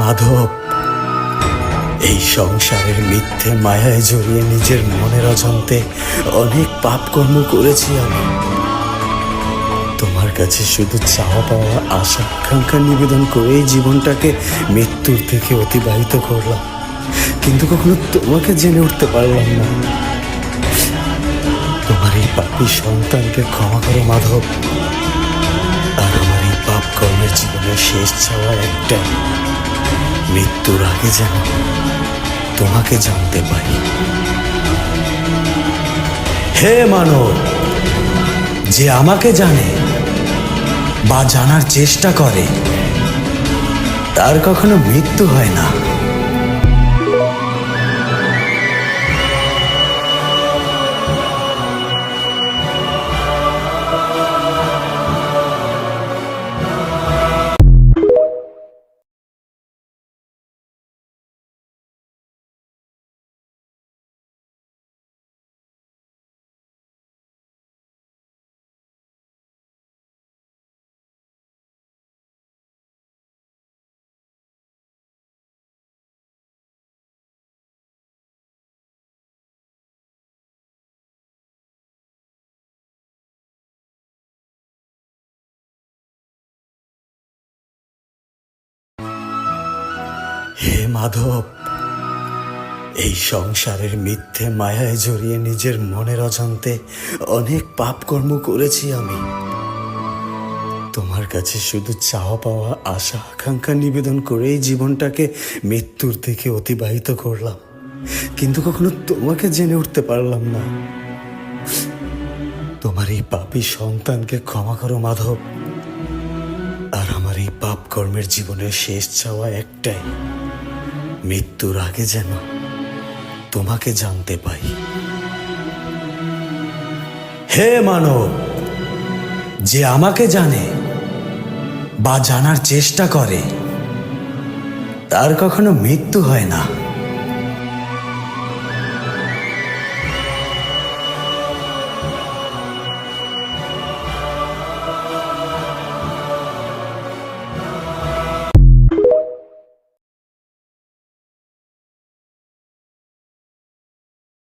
মাধব, এই সংসারের মিথ্যে মায়ায় জড়িয়ে নিজের মনের অজান্তে অনেক পাপ কর্ম করেছি আমি। তোমার কাছে শুধু চাওয়া পাওয়া আশা আকাঙ্ক্ষা নিবেদন করেই জীবনটাকে মৃত্যুর থেকে অতিবাহিত করলাম, কিন্তু কখনো তোমাকে জেনে উঠতে পারলাম না। তোমার এই পাপী সন্তানকে ক্ষমা করো মাধব। আর আমার এই পাপ কর্মের জীবনের শেষ চাওয়া একটাই, মৃত্যুর আগে যেন তোমাকে জানতে পারি। হে মানব, যে আমাকে জানে বা জানার চেষ্টা করে তার কখনো মৃত্যু হয় না। হে মাধব, এই সংসারের মিথ্যে মায়ায় জড়িয়ে নিজের মনের অজান্তে অনেক পাপ কর্ম করেছি আমি। তোমার কাছে শুধু চাওয়া পাওয়া আশা আকাঙ্ক্ষা নিবেদন করেই জীবনটাকে মৃত্যুর থেকে অতিবাহিত করলাম, কিন্তু কখনো তোমাকে জেনে উঠতে পারলাম না। তোমার এই পাপী সন্তানকে ক্ষমা করো মাধব। আর আমার এই পাপ কর্মের জীবনের শেষ চাওয়া একটাই, মৃত্যুর আগে যেন তোমাকে জানতে পাই। হে মানব, যে আমাকে জানে বা জানার চেষ্টা করে তার কখনো মৃত্যু হয় না।